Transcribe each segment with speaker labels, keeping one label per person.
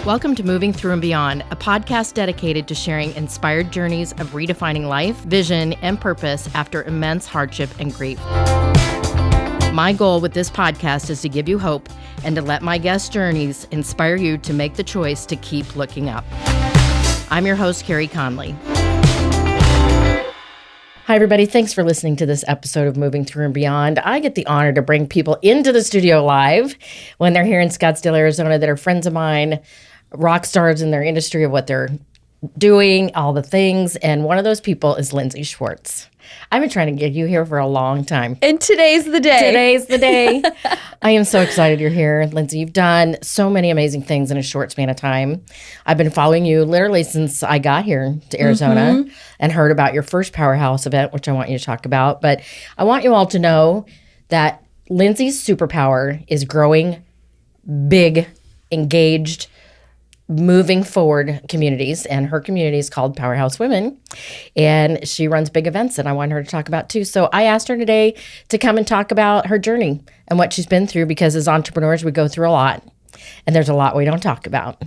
Speaker 1: Welcome to Moving Through and Beyond, a podcast dedicated to sharing inspired journeys of redefining life, vision, and purpose after immense hardship and grief. My goal with this podcast is to give you hope and to let my guest journeys inspire you to make the choice to keep looking up. I'm your host, Carey Conley. Hi, everybody. Thanks for listening to this episode of Moving Through and Beyond. I get the honor to bring people into the studio live when they're here in Scottsdale, Arizona, that are friends of mine, rock stars in their industry of what they're doing, all the things. And one of those people is Lindsey Schwartz. I've been trying to get you here for a long time.
Speaker 2: And today's the day.
Speaker 1: Today's the day. I am so excited you're here, Lindsey. You've done so many amazing things in a short span of time. I've been following you literally since I got here to Arizona and heard about your first Powerhouse event, which I want you to talk about. But I want you all to know that Lindsey's superpower is growing big, engaged, moving forward communities, and her community is called Powerhouse Women, and she runs big events that I want her to talk about too. So I asked her today to come and talk about her journey and what she's been through, because as entrepreneurs, we go through a lot, and there's a lot we don't talk about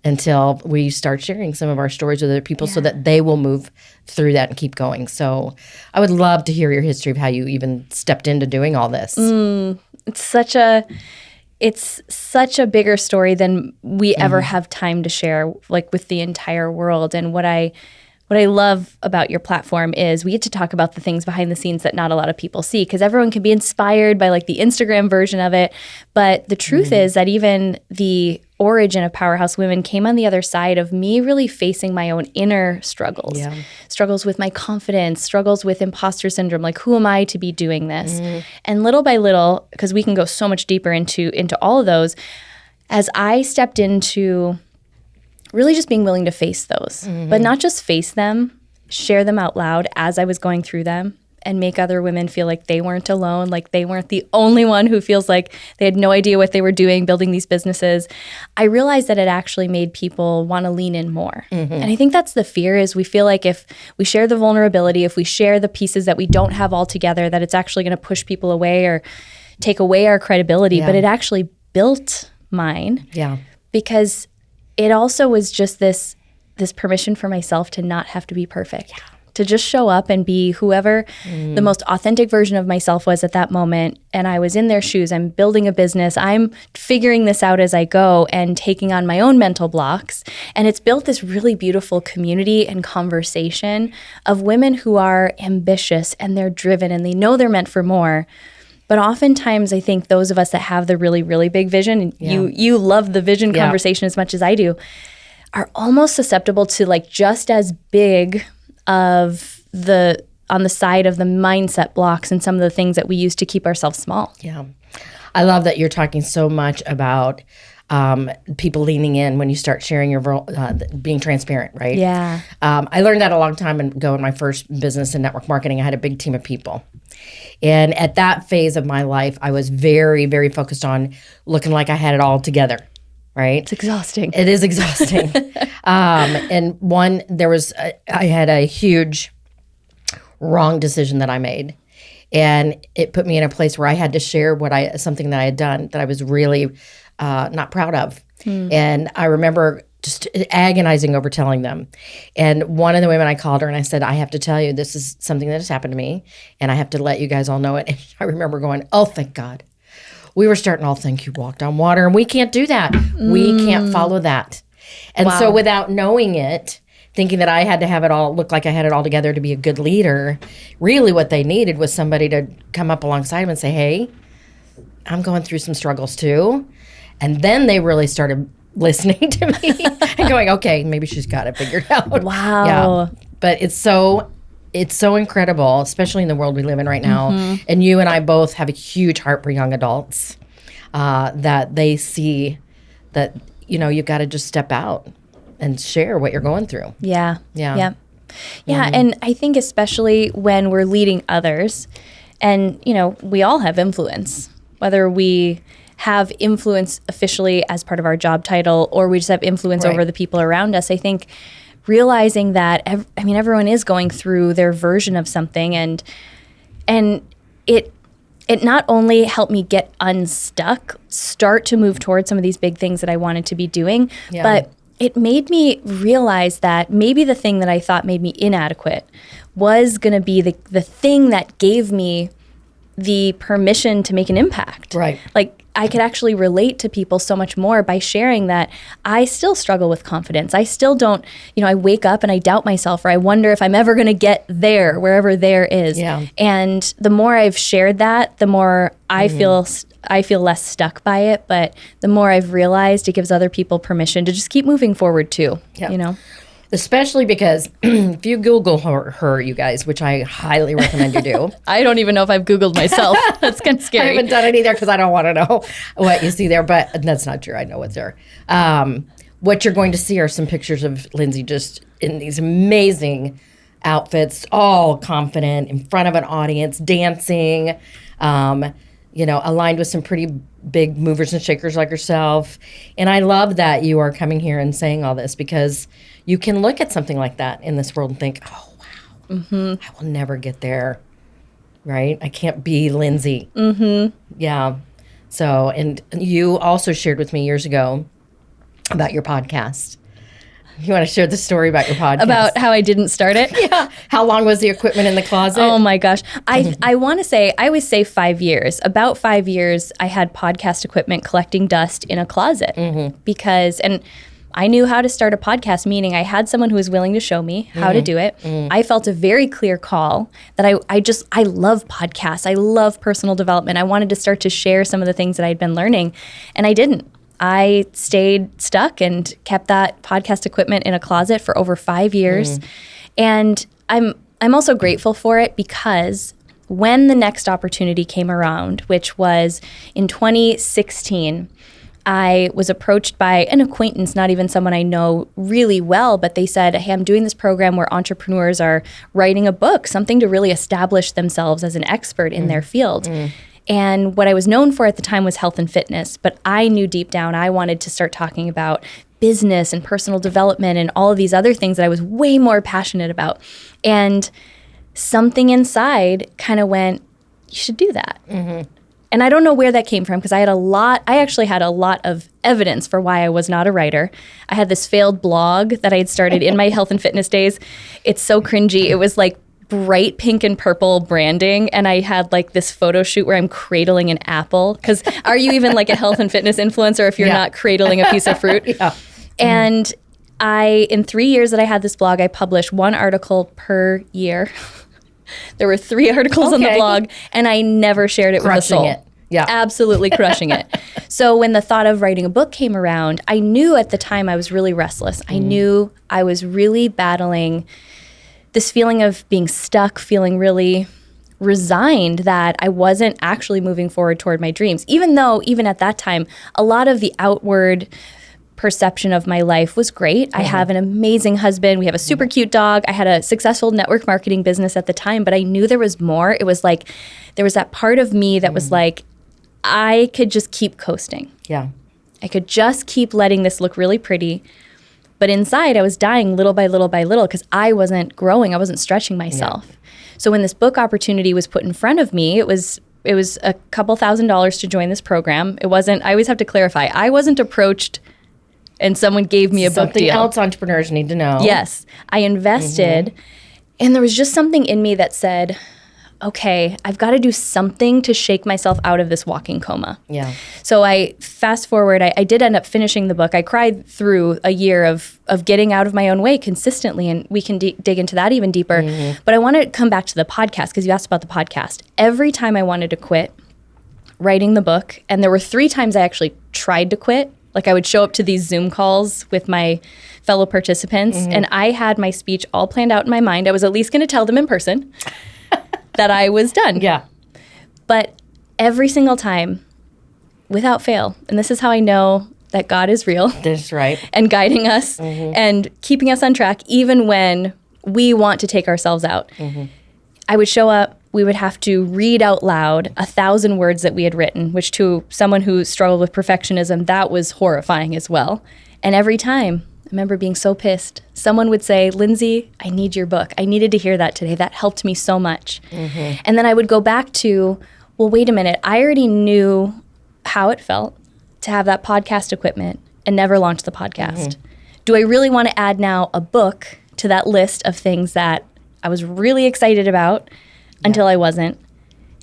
Speaker 1: until we start sharing some of our stories with other people so that they will move through that and keep going. So I would love to hear your history of how you even stepped into doing all this.
Speaker 2: It's such a bigger story than we ever have time to share, like with the entire world. And what I love about your platform is we get to talk about the things behind the scenes that not a lot of people see, because everyone can be inspired by like the Instagram version of it. But the truth is that even the origin of Powerhouse Women came on the other side of me really facing my own inner struggles, struggles with my confidence, struggles with imposter syndrome, like who am I to be doing this? And little by little, because we can go so much deeper into all of those, as I stepped into really just being willing to face those, but not just face them, share them out loud as I was going through them, and make other women feel like they weren't alone, like they weren't the only one who feels like they had no idea what they were doing building these businesses. I realized that it actually made people want to lean in more. And I think that's the fear, is we feel like if we share the vulnerability, if we share the pieces that we don't have all together, that it's actually going to push people away or take away our credibility. But it actually built mine. Because it also was just this permission for myself to not have to be perfect. To just show up and be whoever the most authentic version of myself was at that moment. And I was in their shoes. I'm building a business. I'm figuring this out as I go and taking on my own mental blocks. And it's built this really beautiful community and conversation of women who are ambitious and they're driven and they know they're meant for more. But oftentimes, I think those of us that have the really, really big vision, and you love the vision conversation as much as I do, are almost susceptible to like just as big of on the side of the mindset blocks and some of the things that we use to keep ourselves small.
Speaker 1: I love that you're talking so much about people leaning in when you start sharing your being transparent, right? I learned that a long time ago in my first business in network marketing. I had a big team of people. And at that phase of my life, I was very, very focused on looking like I had it all together. Right?
Speaker 2: It's exhausting.
Speaker 1: It is exhausting. And I had a huge wrong decision that I made. And it put me in a place where I had to share something that I had done that I was really not proud of. And I remember just agonizing over telling them. And one of the women, I called her and I said, I have to tell you, this is something that has happened to me. And I have to let you guys all know it. And I remember going, oh, thank God. We were starting all think you walked on water, and we can't do that. We can't follow that. And so without knowing it, thinking that I had to have it all, look like I had it all together to be a good leader, really what they needed was somebody to come up alongside them and say, hey, I'm going through some struggles too. And then they really started listening to me and going, okay, maybe she's got it figured out. But it's so incredible, especially in the world we live in right now. And you and I both have a huge heart for young adults that they see that, you've got to just step out and share what you're going through. And I think especially when we're leading others and, we all have influence, whether we have influence officially as part of our job title or we just have influence over the people around us. I think realizing that, everyone is going through their version of something, and it
Speaker 2: it not only helped me get unstuck, start to move towards some of these big things that I wanted to be doing, but it made me realize that maybe the thing that I thought made me inadequate was going to be the thing that gave me the permission to make an impact.
Speaker 1: Right.
Speaker 2: Like, I could actually relate to people so much more by sharing that I still struggle with confidence. I still don't, I wake up and I doubt myself, or I wonder if I'm ever going to get there, wherever there is.
Speaker 1: Yeah.
Speaker 2: And the more I've shared that, the more I feel less stuck by it. But the more I've realized it gives other people permission to just keep moving forward too,
Speaker 1: Especially because if you Google her, you guys, which I highly recommend you do.
Speaker 2: I don't even know if I've Googled myself. That's kind of scary.
Speaker 1: I haven't done it either because I don't want to know what you see there, but that's not true. I know what's there. What you're going to see are some pictures of Lindsey just in these amazing outfits, all confident, in front of an audience, dancing, aligned with some pretty big movers and shakers like yourself. And I love that you are coming here and saying all this, because you can look at something like that in this world and think, oh, wow, I will never get there, right? I can't be Lindsey. Yeah. So, and you also shared with me years ago about your podcast. You want to share the story about your podcast?
Speaker 2: About how I didn't start it?
Speaker 1: Yeah. How long was the equipment in the closet?
Speaker 2: Oh my gosh. I want to say, I always say 5 years. About 5 years, I had podcast equipment collecting dust in a closet because, and I knew how to start a podcast, meaning I had someone who was willing to show me how to do it. I felt a very clear call that I love podcasts. I love personal development. I wanted to start to share some of the things that I'd been learning, and I didn't. I stayed stuck and kept that podcast equipment in a closet for over 5 years. And I'm also grateful for it, because when the next opportunity came around, which was in 2016, I was approached by an acquaintance, not even someone I know really well, but they said, hey, I'm doing this program where entrepreneurs are writing a book, something to really establish themselves as an expert in their field. And what I was known for at the time was health and fitness, but I knew deep down I wanted to start talking about business and personal development and all of these other things that I was way more passionate about. And something inside kind of went, you should do that. And I don't know where that came from, because I actually had a lot of evidence for why I was not a writer. I had this failed blog that I had started in my health and fitness days. It's so cringy. It was like bright pink and purple branding, and I had like this photo shoot where I'm cradling an apple, because are you even like a health and fitness influencer if you're not cradling a piece of fruit? And in 3 years that I had this blog, I published 1 article per year. There were 3 articles on the blog, and I never shared it with a soul.
Speaker 1: Yeah.
Speaker 2: Absolutely crushing it. So when the thought of writing a book came around, I knew at the time I was really restless. I knew I was really battling this feeling of being stuck, feeling really resigned that I wasn't actually moving forward toward my dreams. Even though, even at that time, a lot of the outward perception of my life was great. I have an amazing husband. We have a super cute dog. I had a successful network marketing business at the time, but I knew there was more. It was like, there was that part of me that was like, I could just keep coasting.
Speaker 1: Yeah.
Speaker 2: I could just keep letting this look really pretty. But inside, I was dying little by little by little, because I wasn't growing. I wasn't stretching myself. So when this book opportunity was put in front of me, it was a couple $1,000s to join this program. It wasn't, I always have to clarify, I wasn't approached and someone gave me a book deal.
Speaker 1: Something else entrepreneurs need to know.
Speaker 2: Yes. I invested, and there was just something in me that said, okay, I've got to do something to shake myself out of this walking coma.
Speaker 1: Yeah.
Speaker 2: So I fast forward, I did end up finishing the book. I cried through a year of getting out of my own way consistently, and we can dig into that even deeper. But I want to come back to the podcast, because you asked about the podcast. Every time I wanted to quit writing the book, and there were 3 times I actually tried to quit. Like, I would show up to these Zoom calls with my fellow participants, and I had my speech all planned out in my mind. I was at least going to tell them in person that I was done.
Speaker 1: Yeah.
Speaker 2: But every single time, without fail, and this is how I know that God is real.
Speaker 1: That's right.
Speaker 2: And guiding us and keeping us on track, even when we want to take ourselves out. I would show up. We would have to read out loud 1,000 words that we had written, which to someone who struggled with perfectionism, that was horrifying as well. And every time, I remember being so pissed, someone would say, Lindsey, I need your book. I needed to hear that today. That helped me so much. And then I would go back to, well, wait a minute. I already knew how it felt to have that podcast equipment and never launch the podcast. Do I really want to add now a book to that list of things that I was really excited about until I wasn't?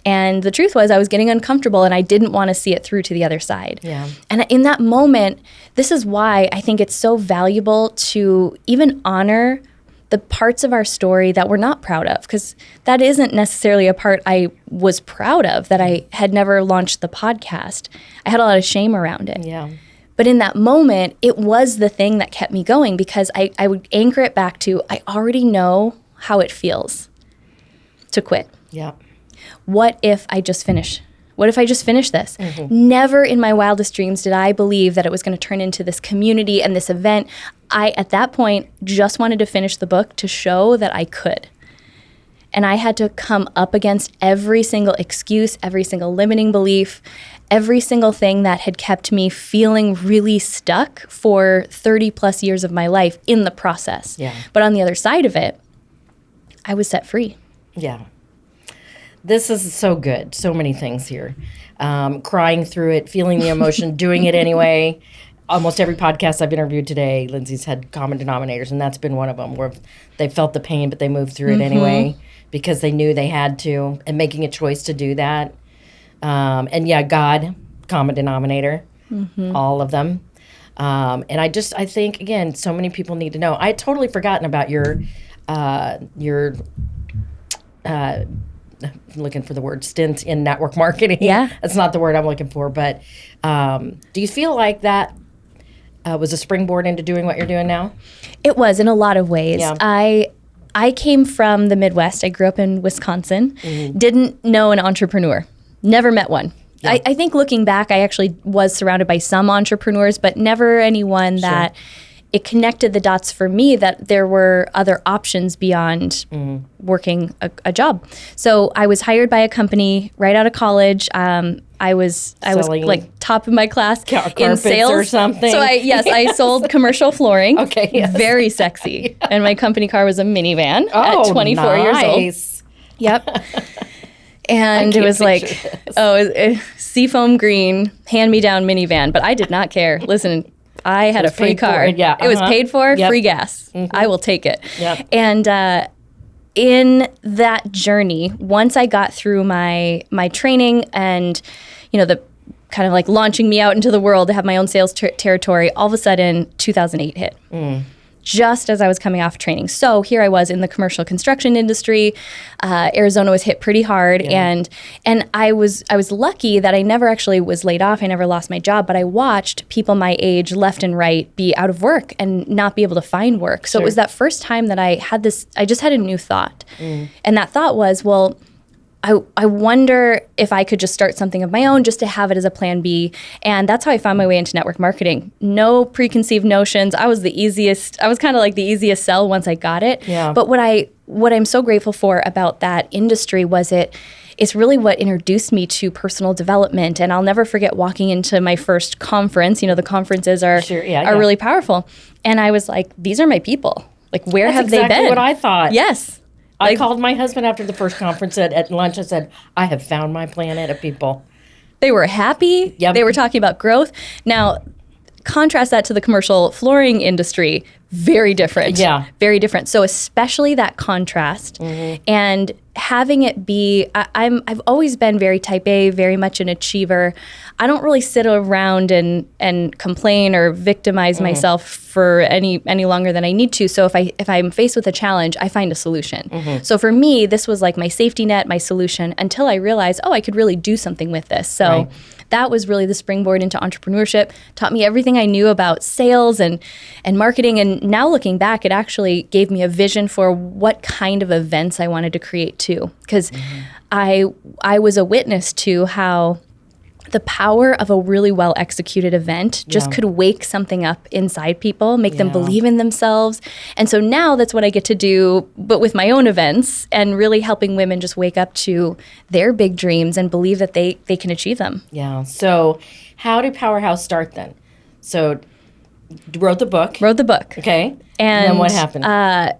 Speaker 2: And the truth was I was getting uncomfortable and I didn't want to see it through to the other side.
Speaker 1: Yeah.
Speaker 2: And in that moment, this is why I think it's so valuable to even honor the parts of our story that we're not proud of, because that isn't necessarily a part I was proud of, that I had never launched the podcast. I had a lot of shame around it.
Speaker 1: Yeah.
Speaker 2: But in that moment, it was the thing that kept me going, because I would anchor it back to, I already know how it feels to quit.
Speaker 1: Yeah.
Speaker 2: What if I just finish? What if I just finish this? Never in my wildest dreams did I believe that it was going to turn into this community and this event. I, at that point, just wanted to finish the book to show that I could. And I had to come up against every single excuse, every single limiting belief, every single thing that had kept me feeling really stuck for 30 plus years of my life in the process.
Speaker 1: Yeah.
Speaker 2: But on the other side of it, I was set free.
Speaker 1: Yeah. This is so good. So many things here. Crying through it, feeling the emotion, doing it anyway. Almost every podcast I've interviewed today, Lindsey's had common denominators, and that's been one of them, where they felt the pain, but they moved through it anyway because they knew they had to, and making a choice to do that. And yeah, God, common denominator, all of them. And I think, again, so many people need to know. I had totally forgotten about your I'm looking for the word stint in network marketing.
Speaker 2: Yeah.
Speaker 1: That's not the word I'm looking for. But do you feel like that was a springboard into doing what you're doing now?
Speaker 2: It was, in a lot of ways.
Speaker 1: Yeah.
Speaker 2: I came from the Midwest. I grew up in Wisconsin. Didn't know an entrepreneur. Never met one.
Speaker 1: Yeah.
Speaker 2: I think looking back, I actually was surrounded by some entrepreneurs, but never anyone that it connected the dots for me that there were other options beyond working a job. So I was hired by a company right out of college. I was like top of my class in sales
Speaker 1: or something.
Speaker 2: So I sold commercial flooring.
Speaker 1: Okay, yes.
Speaker 2: Very sexy. And my company car was a minivan at 24 years old. Yep. And it was like, seafoam green, hand-me-down minivan. But I did not care. Listen, I had a free car. It was paid for, free gas. I will take it.
Speaker 1: Yep.
Speaker 2: And in that journey, once I got through my training and, the kind of like launching me out into the world to have my own sales territory, all of a sudden 2008 hit. Just as I was coming off training. So here I was in the commercial construction industry. Arizona was hit pretty hard, and I was lucky that I never actually was laid off. I never lost my job, but I watched people my age left and right be out of work and not be able to find work. So it was that first time that I just had a new thought. And that thought was, well, I wonder if I could just start something of my own just to have it as a plan B. And that's how I found my way into network marketing. No preconceived notions. I was kind of like the easiest sell once I got it.
Speaker 1: Yeah.
Speaker 2: But what I'm so grateful for about that industry was it's really what introduced me to personal development. And I'll never forget walking into my first conference. The conferences are really powerful. And I was like, these are my people. Like, where have they been?
Speaker 1: That's exactly what I thought.
Speaker 2: Yes.
Speaker 1: I called my husband after the first conference at lunch. I said, I have found my planet of people.
Speaker 2: They were happy.
Speaker 1: Yep.
Speaker 2: They were talking about growth. Now, contrast that to the commercial flooring industry. Very different.
Speaker 1: Yeah.
Speaker 2: Very different. So especially that contrast and having it be, I've always been very type A, very much an achiever. I don't really sit around and complain or victimize myself for any longer than I need to. So if I'm faced with a challenge, I find a solution. So for me, this was like my safety net, my solution, until I realized, I could really do something with this. So that was really the springboard into entrepreneurship. Taught me everything I knew about sales and marketing. And now looking back, it actually gave me a vision for what kind of events I wanted to create too. Because I was a witness to how the power of a really well executed event just could wake something up inside people, make them believe in themselves. And so now that's what I get to do, but with my own events and really helping women just wake up to their big dreams and believe that they can achieve them. Yeah.
Speaker 1: So how did Powerhouse start then? So wrote the book.
Speaker 2: Okay.
Speaker 1: And then what happened?
Speaker 2: I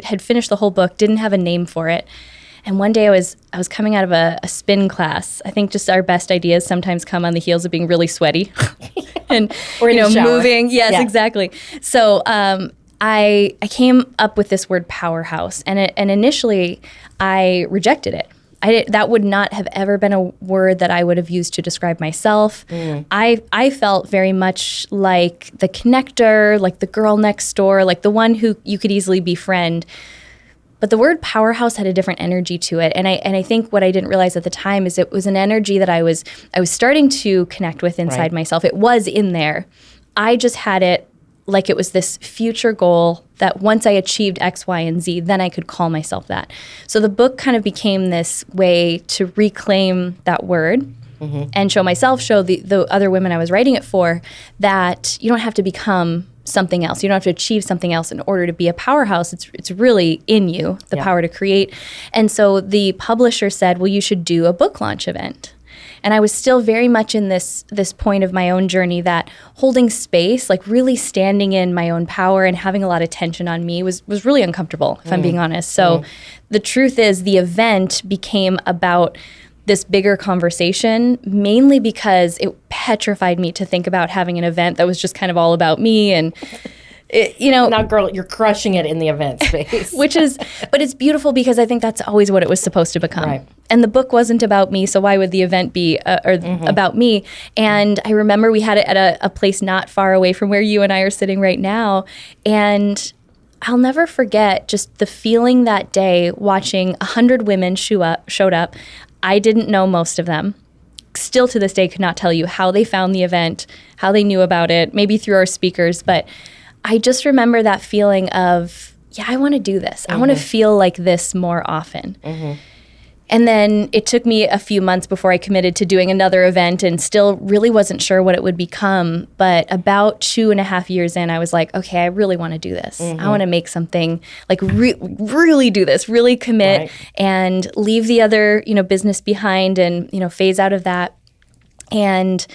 Speaker 2: had finished the whole book, didn't have a name for it. And one day I was coming out of a spin class. I think just our best ideas sometimes come on the heels of being really sweaty and
Speaker 1: or
Speaker 2: moving. Yes, exactly. So I came up with this word powerhouse, and initially I rejected it. That would not have ever been a word that I would have used to describe myself. I felt very much like the connector, like the girl next door, like the one who you could easily befriend. But the word powerhouse had a different energy to it. And I think what I didn't realize at the time is it was an energy that I was starting to connect with inside myself. It was in there. I just had it like it was this future goal that once I achieved X, Y, and Z, then I could call myself that. So the book kind of became this way to reclaim that word and show the other women I was writing it for, that you don't have to become something else. You don't have to achieve something else in order to be a powerhouse. It's really in you, the power to create. And so the publisher said, well, you should do a book launch event. And I was still very much in this point of my own journey that holding space, like really standing in my own power and having a lot of tension on me was really uncomfortable, if I'm being honest. So the truth is the event became about this bigger conversation, mainly because it petrified me to think about having an event that was just kind of all about me. And
Speaker 1: now, girl, you're crushing it in the event space.
Speaker 2: But it's beautiful because I think that's always what it was supposed to become.
Speaker 1: Right.
Speaker 2: And the book wasn't about me, so why would the event be about me? And I remember we had it at a place not far away from where you and I are sitting right now. And I'll never forget just the feeling that day watching 100 women showed up. I didn't know most of them. Still to this day could not tell you how they found the event, how they knew about it, maybe through our speakers. But I just remember that feeling of, I want to do this. I want to feel like this more often. And then it took me a few months before I committed to doing another event and still really wasn't sure what it would become. But about 2.5 years in, I was like, okay, I really want to do this. I want to make something, like really do this, really commit and leave the other, business behind and, phase out of that. And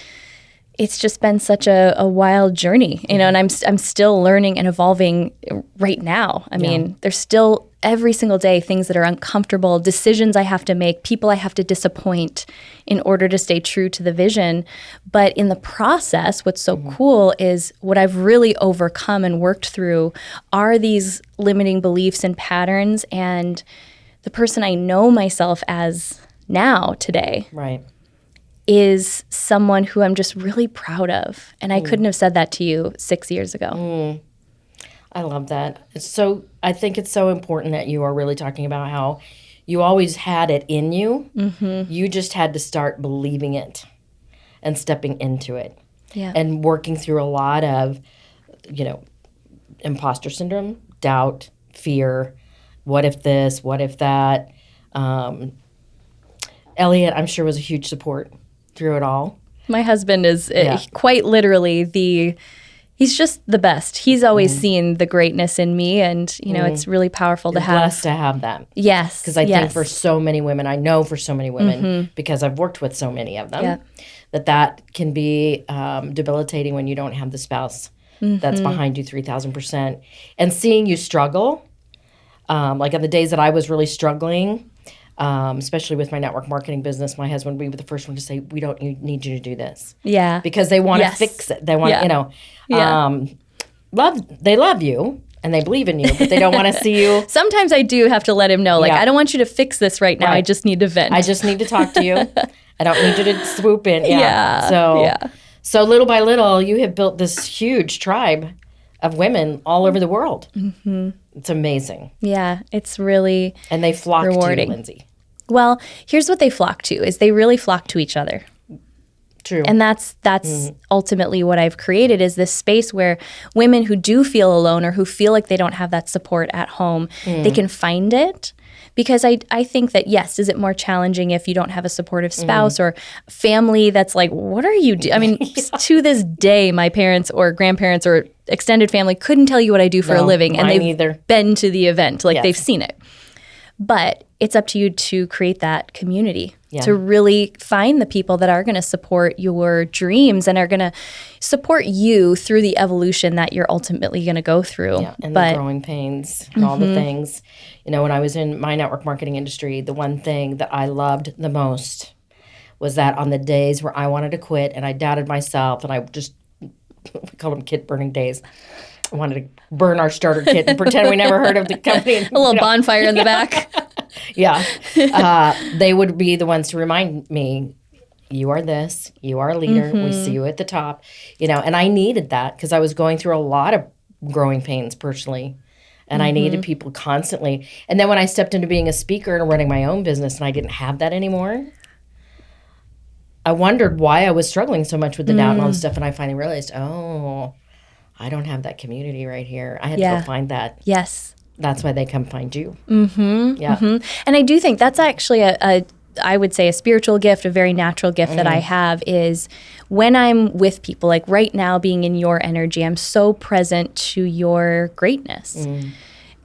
Speaker 2: it's just been such a wild journey, and I'm still learning and evolving right now. I mean, there's still every single day things that are uncomfortable, decisions I have to make, people I have to disappoint in order to stay true to the vision. But in the process, what's so cool is what I've really overcome and worked through are these limiting beliefs and patterns, and the person I know myself as now today. Is someone who I'm just really proud of. And I couldn't have said that to you 6 years ago.
Speaker 1: I love that. I think it's so important that you are really talking about how you always had it in you. You just had to start believing it and stepping into it. And working through a lot of, imposter syndrome, doubt, fear, what if this, what if that. Elliot, I'm sure, was a huge support through it all.
Speaker 2: My husband is quite literally he's just the best. He's always seen the greatness in me, and it's really powerful to have.
Speaker 1: Blessed to have that.
Speaker 2: Yes.
Speaker 1: Because I think for so many women, I know for so many women, because I've worked with so many of them, that can be debilitating when you don't have the spouse that's behind you 3,000%. And seeing you struggle, like on the days that I was really struggling, especially with my network marketing business, my husband would be the first one to say, we don't need you to do this. Because they want to fix it. They want, they love you and they believe in you, but they don't want to see you.
Speaker 2: Sometimes I do have to let him know, I don't want you to fix this right now. I just need to vent.
Speaker 1: I just need to talk to you. I don't need you to swoop in. So little by little, you have built this huge tribe of women all over the world. It's amazing.
Speaker 2: Yeah, it's really
Speaker 1: and they flock
Speaker 2: rewarding.
Speaker 1: To you, Lindsey.
Speaker 2: Well, here's what they flock to, is they really flock to each other.
Speaker 1: True.
Speaker 2: And that's ultimately what I've created, is this space where women who do feel alone or who feel like they don't have that support at home, they can find it. Because I think that, yes, is it more challenging if you don't have a supportive spouse or family that's like, what are you doing? I mean, to this day, my parents or grandparents or extended family couldn't tell you what I do for a living. And they've been to the event. Like, they've seen it. But it's up to you to create that community,
Speaker 1: Yeah.
Speaker 2: to really find the people that are going to support your dreams and are going to support you through the evolution that you're ultimately going to go through.
Speaker 1: Yeah, and the growing pains and all the things. You know, when I was in my network marketing industry, the one thing that I loved the most was that on the days where I wanted to quit and I doubted myself and I just, we call them kit burning days. I wanted to burn our starter kit and pretend we never heard of the company.
Speaker 2: A little bonfire in the back.
Speaker 1: Yeah. They would be the ones to remind me, you are this, you are a leader, we see you at the top, you know, and I needed that because I was going through a lot of growing pains personally. And I needed people constantly. And then when I stepped into being a speaker and running my own business and I didn't have that anymore, I wondered why I was struggling so much with the doubt and all this stuff. And I finally realized, oh, I don't have that community right here. I had to go find that.
Speaker 2: Yes.
Speaker 1: That's why they come find you. Yeah.
Speaker 2: And I do think that's actually I would say a spiritual gift, a very natural gift that I have is when I'm with people, like right now being in your energy, I'm so present to your greatness.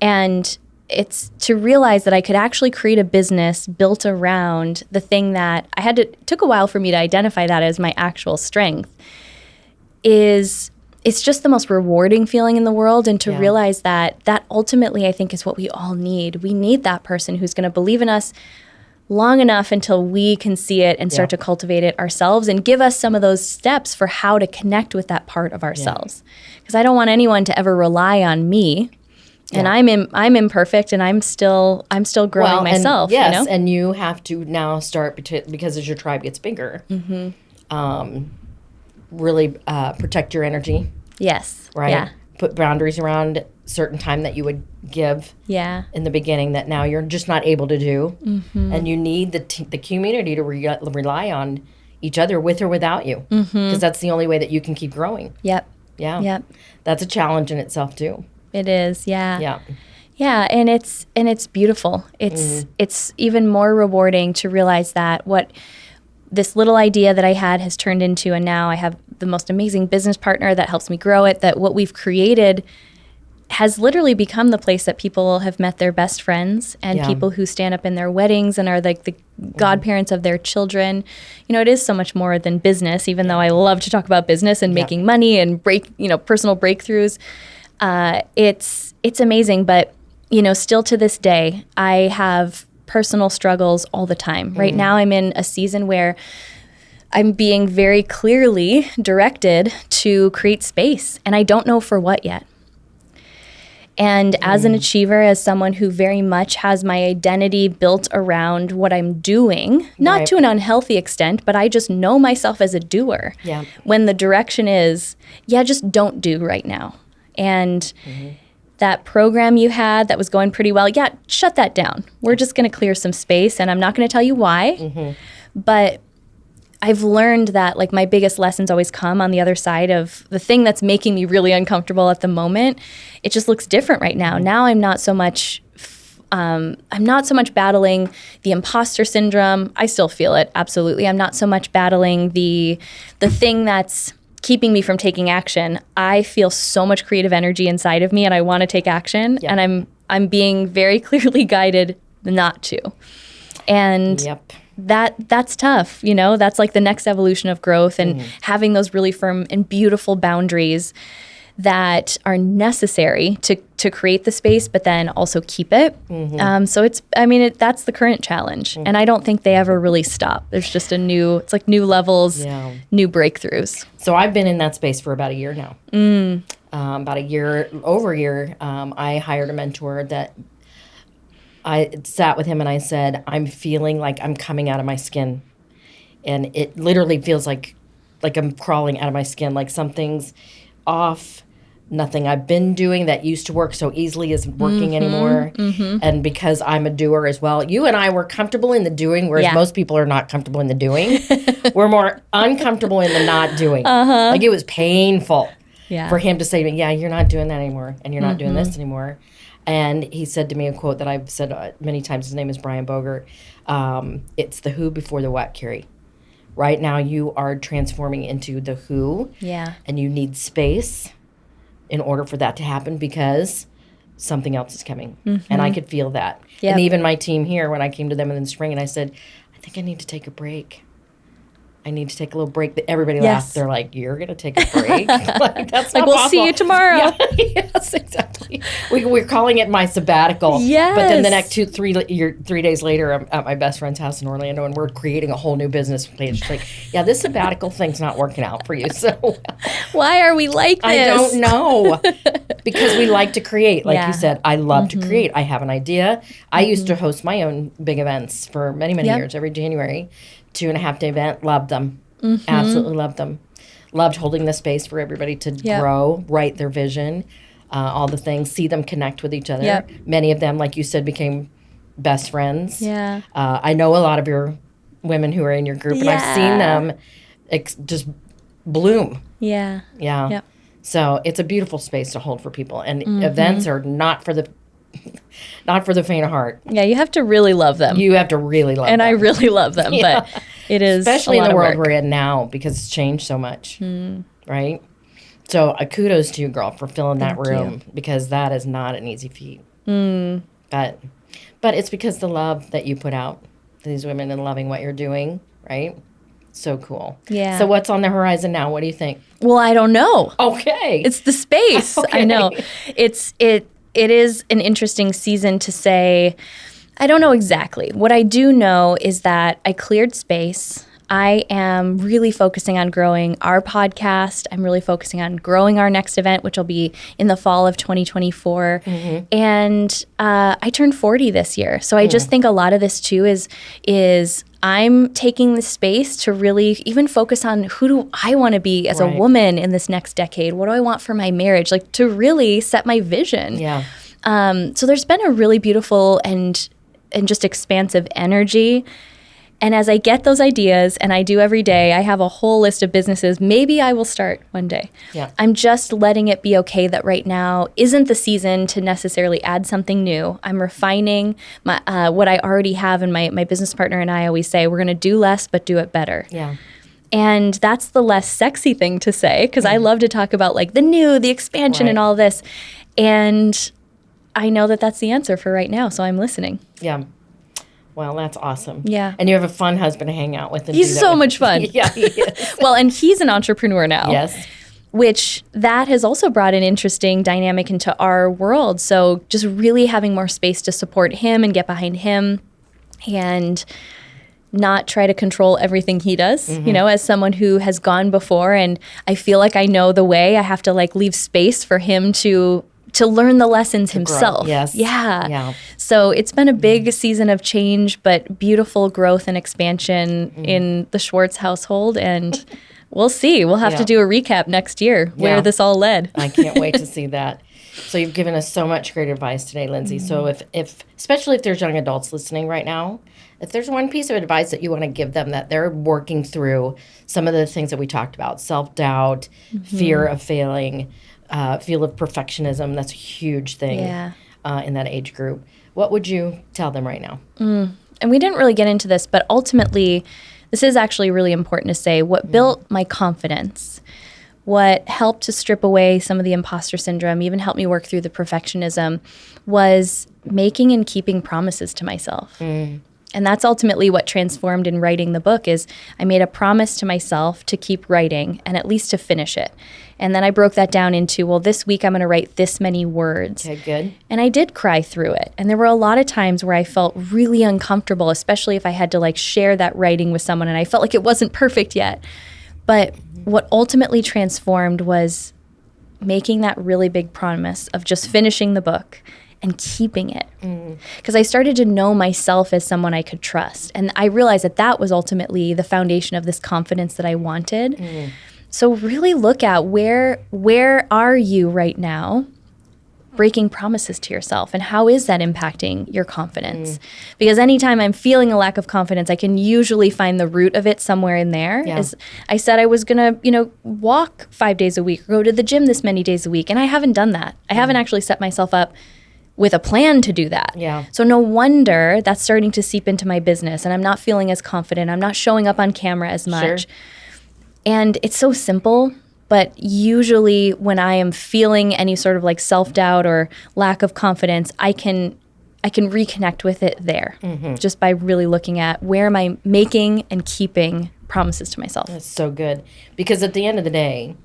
Speaker 2: And it's to realize that I could actually create a business built around the thing that it took a while for me to identify that as my actual strength it's just the most rewarding feeling in the world, and to realize that ultimately I think is what we all need. We need that person who's going to believe in us long enough until we can see it and start to cultivate it ourselves and give us some of those steps for how to connect with that part of ourselves. Because I don't want anyone to ever rely on me. And I'm imperfect, and I'm still growing myself.
Speaker 1: Yes,
Speaker 2: you know?
Speaker 1: And you have to now start because as your tribe gets bigger, really protect your energy.
Speaker 2: Yes.
Speaker 1: Right.
Speaker 2: Yeah.
Speaker 1: Put boundaries around certain time that you would give.
Speaker 2: Yeah.
Speaker 1: In the beginning that now you're just not able to do, and you need the community to rely on each other with or without you, because that's the only way that you can keep growing.
Speaker 2: Yep.
Speaker 1: Yeah.
Speaker 2: Yep.
Speaker 1: That's a challenge in itself too.
Speaker 2: It is, yeah.
Speaker 1: Yeah.
Speaker 2: Yeah, and it's beautiful. It's even more rewarding to realize that what this little idea that I had has turned into, and now I have the most amazing business partner that helps me grow it, that what we've created has literally become the place that people have met their best friends and people who stand up in their weddings and are like the godparents of their children. You know, it is so much more than business, even though I love to talk about business and making money and personal breakthroughs. It's amazing, but still to this day, I have personal struggles all the time. Right now, I'm in a season where I'm being very clearly directed to create space, and I don't know for what yet. And as an achiever, as someone who very much has my identity built around what I'm doing, not to an unhealthy extent, but I just know myself as a doer. Yeah. When the direction is, just don't do right now. And that program you had that was going pretty well, shut that down. We're just going to clear some space, and I'm not going to tell you why. But I've learned that like my biggest lessons always come on the other side of the thing that's making me really uncomfortable at the moment. It just looks different right now. Now I'm not so much battling the imposter syndrome. I still feel it, absolutely. I'm not so much battling the thing that's keeping me from taking action. I feel so much creative energy inside of me, and I want to take action, and I'm being very clearly guided not to. And that's tough, that's like the next evolution of growth, and having those really firm and beautiful boundaries that are necessary to create the space, but then also keep it. So that's the current challenge. And I don't think they ever really stop. There's just it's like new levels, new breakthroughs.
Speaker 1: So I've been in that space for about a year now. About over a year, I hired a mentor that I sat with him and I said, I'm feeling like I'm coming out of my skin. And it literally feels like I'm crawling out of my skin, like something's off. Nothing I've been doing that used to work so easily isn't working anymore. And because I'm a doer as well, you and I were comfortable in the doing, whereas most people are not comfortable in the doing. We're more uncomfortable in the not doing. Like it was painful for him to say to me, you're not doing that anymore, and you're not doing this anymore. And he said to me a quote that I've said many times. His name is Brian Bogert. It's the who before the what, Carey. Right now you are transforming into the who. And you need space in order for that to happen, because something else is coming. And I could feel that.
Speaker 2: Yep.
Speaker 1: And even my team here, when I came to them in the spring and I said, I think I need to take a break. I need to take a little break. Everybody laughed. They're like, "You're going to take a break?" Like, that's not
Speaker 2: we'll
Speaker 1: possible.
Speaker 2: see you tomorrow.
Speaker 1: Yeah, yes, exactly. We're calling it my sabbatical.
Speaker 2: Yes.
Speaker 1: But then the next 3 days later, I'm at my best friend's house in Orlando, and we're creating a whole new business page. Like, yeah, this sabbatical thing's not working out for you. So
Speaker 2: why are we like this?
Speaker 1: I don't know. Because we like to create. Like you said, I love to create. I have an idea. I used to host my own big events for many, many years, every January. 2.5-day event. Loved them. Absolutely loved them. Loved holding the space for everybody to grow, write their vision, all the things, see them connect with each other.
Speaker 2: Yep.
Speaker 1: Many of them, like you said, became best friends.
Speaker 2: Yeah.
Speaker 1: I know a lot of your women who are in your group, and I've seen them just bloom.
Speaker 2: Yeah.
Speaker 1: Yeah.
Speaker 2: Yep.
Speaker 1: So it's a beautiful space to hold for people. And events are not for the faint of heart.
Speaker 2: Yeah, you have to really love them.
Speaker 1: You have to really love them.
Speaker 2: And I really love them, but it is
Speaker 1: especially
Speaker 2: a lot
Speaker 1: in the
Speaker 2: of
Speaker 1: world
Speaker 2: work.
Speaker 1: we're in now, because it's changed so much, right? So kudos to you, girl, for filling that room, because that is not an easy feat. But it's because the love that you put out to these women and loving what you're doing, right? So cool.
Speaker 2: Yeah.
Speaker 1: So what's on the horizon now? What do you think?
Speaker 2: Well, I don't know.
Speaker 1: Okay.
Speaker 2: It's the space.
Speaker 1: Okay.
Speaker 2: I know. It is an interesting season to say. I don't know exactly. What I do know is that I cleared space. I am really focusing on growing our podcast. I'm really focusing on growing our next event, which will be in the fall of 2024. And I turned 40 this year. So I just think a lot of this too is I'm taking the space to really even focus on who do I want to be as a woman in this next decade? What do I want for my marriage? Like, to really set my vision.
Speaker 1: Yeah.
Speaker 2: So there's been a really beautiful and just expansive energy. And as I get those ideas, and I do every day, I have a whole list of businesses maybe I will start one day.
Speaker 1: Yeah.
Speaker 2: I'm just letting it be okay that right now isn't the season to necessarily add something new. I'm refining my what I already have, and my business partner and I always say, we're going to do less, but do it better.
Speaker 1: Yeah.
Speaker 2: And that's the less sexy thing to say, because I love to talk about like the new, the expansion and all this. And I know that that's the answer for right now, so I'm listening.
Speaker 1: Yeah. Well, that's awesome.
Speaker 2: Yeah.
Speaker 1: And you have a fun husband to hang out with. And
Speaker 2: He's
Speaker 1: do that
Speaker 2: so
Speaker 1: with.
Speaker 2: much fun.
Speaker 1: Yeah, he is.
Speaker 2: Well, and he's an entrepreneur now.
Speaker 1: Yes.
Speaker 2: Which that has also brought an interesting dynamic into our world. So just really having more space to support him and get behind him and not try to control everything he does. You know, as someone who has gone before and I feel like I know the way, I have to like leave space for him to learn the lessons himself.
Speaker 1: Yes.
Speaker 2: Yeah. So it's been a big season of change, but beautiful growth and expansion in the Schwartz household. And we'll see. We'll have to do a recap next year where this all led.
Speaker 1: I can't wait to see that. So you've given us so much great advice today, Lindsey. So if especially if there's young adults listening right now, if there's one piece of advice that you want to give them that they're working through some of the things that we talked about, self-doubt, fear of failing, feel of perfectionism, that's a huge thing in that age group. What would you tell them right now?
Speaker 2: And we didn't really get into this, but ultimately, this is actually really important to say. What built my confidence, what helped to strip away some of the imposter syndrome, even helped me work through the perfectionism, was making and keeping promises to myself. And that's ultimately what transformed in writing the book is I made a promise to myself to keep writing and at least to finish it. And then I broke that down into, well, this week I'm going to write this many words.
Speaker 1: Okay, good.
Speaker 2: And I did cry through it. And there were a lot of times where I felt really uncomfortable, especially if I had to like share that writing with someone and I felt like it wasn't perfect yet. But what ultimately transformed was making that really big promise of just finishing the book and keeping it. Because I started to know myself as someone I could trust. And I realized that that was ultimately the foundation of this confidence that I wanted. So really look at where are you right now breaking promises to yourself, and how is that impacting your confidence? Because anytime I'm feeling a lack of confidence, I can usually find the root of it somewhere in there. As I said I was going to, walk 5 days a week or go to the gym this many days a week, and I haven't done that. I haven't actually set myself up with a plan to do that. So no wonder that's starting to seep into my business and I'm not feeling as confident. I'm not showing up on camera as much. And it's so simple, But usually when I am feeling any sort of like self-doubt or lack of confidence, I can reconnect with it there just by really looking at where am I making and keeping promises to myself.
Speaker 1: That's so good. Because at the end of the day,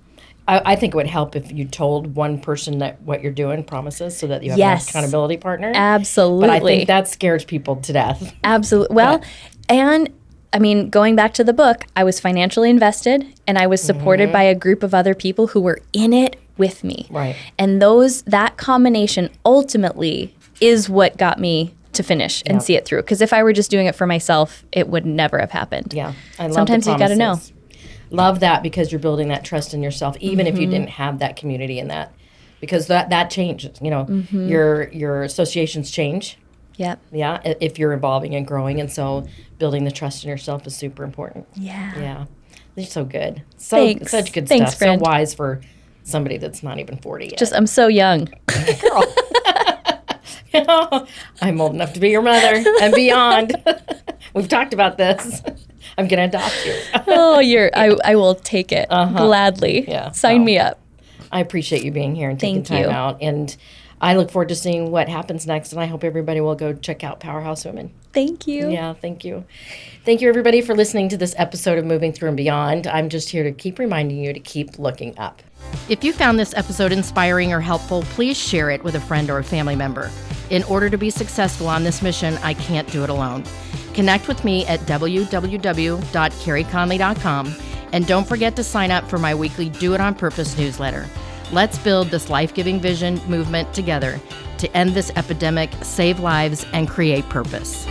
Speaker 1: I think it would help if you told one person that what you're doing, promises, so that you have an accountability partner.
Speaker 2: Absolutely.
Speaker 1: But I think that scares people to death.
Speaker 2: Absolutely. Well, and I mean, going back to the book, I was financially invested and I was supported by a group of other people who were in it with me.
Speaker 1: Right.
Speaker 2: And that combination ultimately is what got me to finish and see it through. Because if I were just doing it for myself, it would never have happened.
Speaker 1: Yeah. I love
Speaker 2: Sometimes you got to know.
Speaker 1: Love that, because you're building that trust in yourself, even if you didn't have that community in that, because that changes. You know, your associations change.
Speaker 2: Yep.
Speaker 1: Yeah, if you're evolving and growing, and so building the trust in yourself is super important.
Speaker 2: Yeah.
Speaker 1: Yeah, they're so good.
Speaker 2: Thanks.
Speaker 1: Such good
Speaker 2: Thanks,
Speaker 1: stuff.
Speaker 2: friend.
Speaker 1: So wise for somebody that's not even 40 yet.
Speaker 2: I'm so young.
Speaker 1: Girl. You know, I'm old enough to be your mother and beyond. We've talked about this. I'm going to adopt you.
Speaker 2: Oh, I will take it gladly.
Speaker 1: Yeah.
Speaker 2: Sign me up.
Speaker 1: I appreciate you being here and taking
Speaker 2: Thank
Speaker 1: time
Speaker 2: you.
Speaker 1: out. And I look forward to seeing what happens next. And I hope everybody will go check out Powerhouse Women.
Speaker 2: Thank you.
Speaker 1: Yeah, thank you. Thank you, everybody, for listening to this episode of Moving Through and Beyond. I'm just here to keep reminding you to keep looking up. If you found this episode inspiring or helpful, please share it with a friend or a family member. In order to be successful on this mission, I can't do it alone. Connect with me at www.careyconley.com, and don't forget to sign up for my weekly Do It On Purpose newsletter. Let's build this life-giving vision movement together to end this epidemic, save lives, and create purpose.